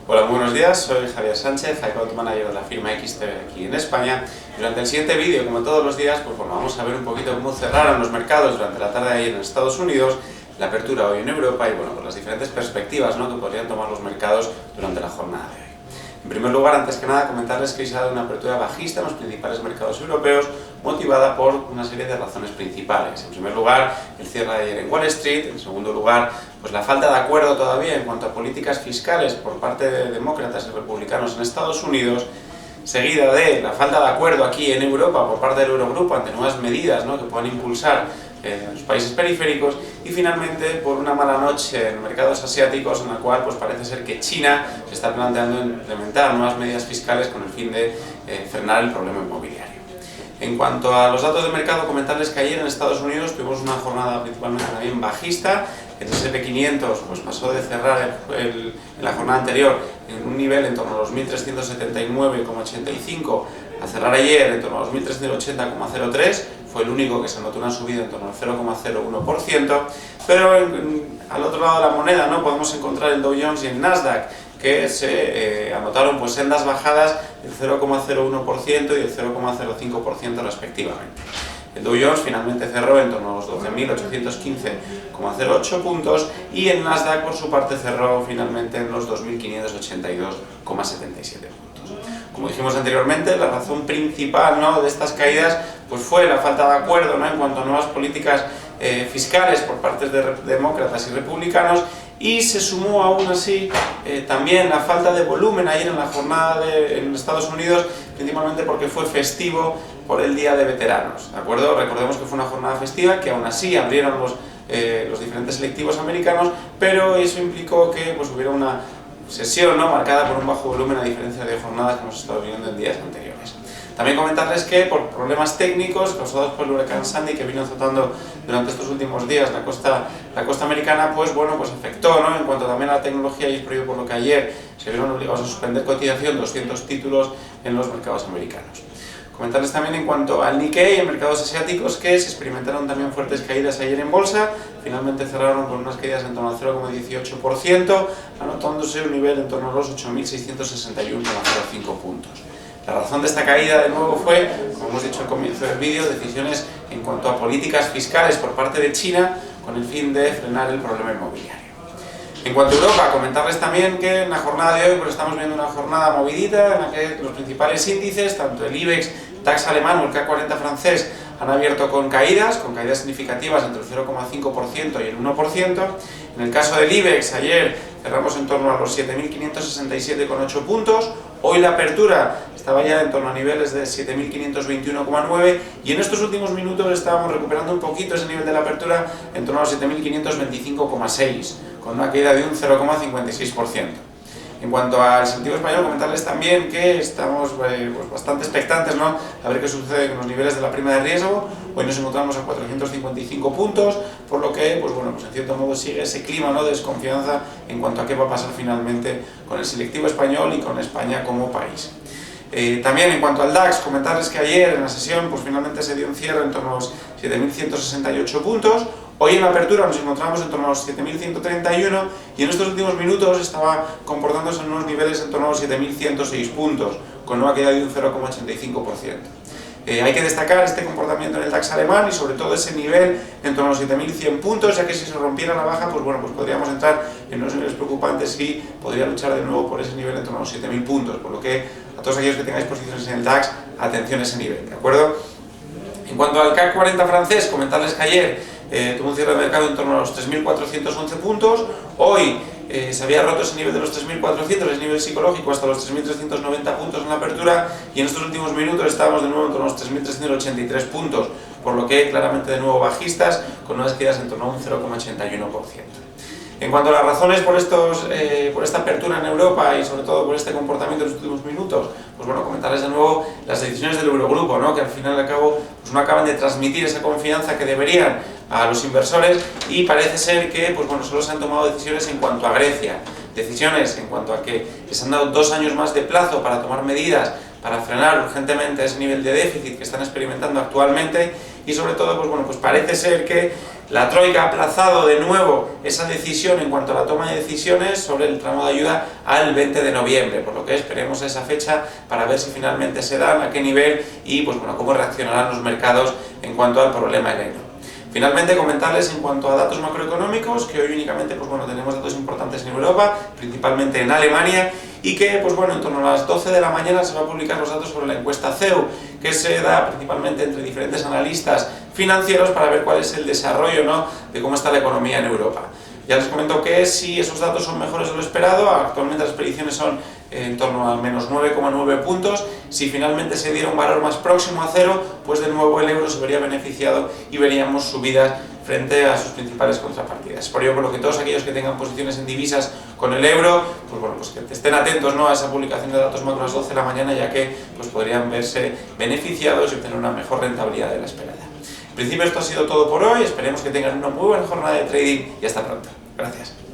Hola, muy buenos días, soy Javier Sánchez, Account Manager de la firma XTB aquí en España. Durante el siguiente vídeo, como todos los días, vamos a ver un poquito cómo cerraron los mercados durante la tarde de ayer en Estados Unidos, la apertura hoy en Europa y las diferentes perspectivas que podrían tomar los mercados durante la jornada de hoy. En primer lugar, antes que nada, comentarles que hoy se ha dado una apertura bajista en los principales mercados europeos, motivada por una serie de razones principales. En primer lugar, el cierre de ayer en Wall Street. En segundo lugar, la falta de acuerdo todavía en cuanto a políticas fiscales por parte de demócratas y republicanos en Estados Unidos, seguida de la falta de acuerdo aquí en Europa por parte del Eurogrupo ante nuevas medidas que puedan impulsar los países periféricos, y finalmente por una mala noche en mercados asiáticos en la cual parece ser que China se está planteando implementar nuevas medidas fiscales con el fin de frenar el problema inmobiliario. En cuanto a los datos de mercado, comentarles que ayer en Estados Unidos tuvimos una jornada principalmente también bajista. El S&P 500 pasó de cerrar en la jornada anterior en un nivel en torno a los 1.379,85 a cerrar ayer en torno a los 1.380,03. Fue el único que se notó una subida en torno al 0,01%, pero al otro lado de la moneda podemos encontrar el Dow Jones y el Nasdaq, que se anotaron sendas bajadas del 0,01% y del 0,05% respectivamente. El Dow Jones finalmente cerró en torno a los 12.815,08 puntos y el Nasdaq por su parte cerró finalmente en los 2.582,77 puntos. Como dijimos anteriormente, la razón principal de estas caídas fue la falta de acuerdo en cuanto a nuevas políticas fiscales por parte de demócratas y republicanos, y se sumó aún así también la falta de volumen ayer en la jornada en Estados Unidos, principalmente porque fue festivo por el Día de Veteranos, ¿de acuerdo? Recordemos que fue una jornada festiva, que aún así abrieron los diferentes selectivos americanos, pero eso implicó que hubiera una sesión marcada por un bajo volumen, a diferencia de jornadas que hemos estado viviendo en días anteriores. También comentarles que por problemas técnicos causados por el huracán Sandy, que vino azotando durante estos últimos días la costa americana, afectó en cuanto también a la tecnología, y es por ello por lo que ayer se vieron obligados a suspender cotización 200 títulos en los mercados americanos. Comentarles también en cuanto al Nikkei en mercados asiáticos, que se experimentaron también fuertes caídas ayer en bolsa. Finalmente cerraron con unas caídas en torno al 0,18%, anotándose un nivel en torno a los 8.661,05 puntos. La razón de esta caída, de nuevo, fue, como hemos dicho al comienzo del vídeo, decisiones en cuanto a políticas fiscales por parte de China con el fin de frenar el problema inmobiliario. En cuanto a Europa, comentarles también que en la jornada de hoy estamos viendo una jornada movidita en la que los principales índices, tanto el IBEX, DAX alemán o el CAC 40 francés, han abierto con caídas significativas entre el 0,5% y el 1%. En el caso del IBEX, ayer cerramos en torno a los 7.567,8 puntos. Hoy la apertura estaba ya en torno a niveles de 7.521,9 y en estos últimos minutos estábamos recuperando un poquito ese nivel de la apertura en torno a los 7.525,6, con una caída de un 0,56%. En cuanto al selectivo español, comentarles también que estamos bastante expectantes a ver qué sucede con los niveles de la prima de riesgo. Hoy nos encontramos a 455 puntos, por lo que en cierto modo sigue ese clima de desconfianza en cuanto a qué va a pasar finalmente con el selectivo español y con España como país. También en cuanto al DAX, comentarles que ayer en la sesión finalmente se dio un cierre en torno a los 7.168 puntos. Hoy en la apertura nos encontramos en torno a los 7.131 y en estos últimos minutos estaba comportándose en unos niveles en torno a los 7.106 puntos, con una caída de un 0,85%. Hay que destacar este comportamiento en el DAX alemán y sobre todo ese nivel en torno a los 7.100 puntos, ya que si se rompiera la baja, podríamos entrar en unos niveles preocupantes y podría luchar de nuevo por ese nivel en torno a los 7.000 puntos, por lo que a todos aquellos que tengáis posiciones en el DAX, atención a ese nivel, ¿de acuerdo? En cuanto al CAC 40 francés, comentarles que ayer tuvo un cierre de mercado en torno a los 3.411 puntos. Hoy se había roto ese nivel de los 3.400, ese nivel psicológico, hasta los 3.390 puntos en la apertura, y en estos últimos minutos estábamos de nuevo en torno a los 3.383 puntos, por lo que claramente de nuevo bajistas, con unas caídas en torno a un 0,81%. En cuanto a las razones por esta apertura en Europa y sobre todo por este comportamiento en los últimos minutos, comentarles de nuevo las decisiones del Eurogrupo, que al final y al cabo no acaban de transmitir esa confianza que deberían a los inversores, y parece ser que solo se han tomado decisiones en cuanto a Grecia, decisiones en cuanto a que les han dado 2 años más de plazo para tomar medidas para frenar urgentemente ese nivel de déficit que están experimentando actualmente, y sobre todo, pues bueno, pues parece ser que la Troika ha aplazado de nuevo esa decisión en cuanto a la toma de decisiones sobre el tramo de ayuda al 20 de noviembre, por lo que esperemos a esa fecha para ver si finalmente se dan, a qué nivel y pues bueno, cómo reaccionarán los mercados en cuanto al problema del euro. Finalmente, comentarles en cuanto a datos macroeconómicos, que hoy únicamente pues bueno, tenemos datos importantes en Europa, principalmente en Alemania, y que pues bueno, en torno a las 12 de la mañana se va a publicar los datos sobre la encuesta CEU, que se da principalmente entre diferentes analistas financieros para ver cuál es el desarrollo, ¿no?, de cómo está la economía en Europa. Ya les comento que si esos datos son mejores de lo esperado, actualmente las predicciones son en torno a menos 9,9 puntos. Si finalmente se diera un valor más próximo a cero, pues de nuevo el euro se vería beneficiado y veríamos subidas frente a sus principales contrapartidas. Por ello, por lo que todos aquellos que tengan posiciones en divisas con el euro, pues bueno, pues que estén atentos, ¿no?, a esa publicación de datos macro a las 12 de la mañana, ya que pues podrían verse beneficiados y obtener una mejor rentabilidad de la esperada. En principio esto ha sido todo por hoy, esperemos que tengan una muy buena jornada de trading y hasta pronto. Gracias.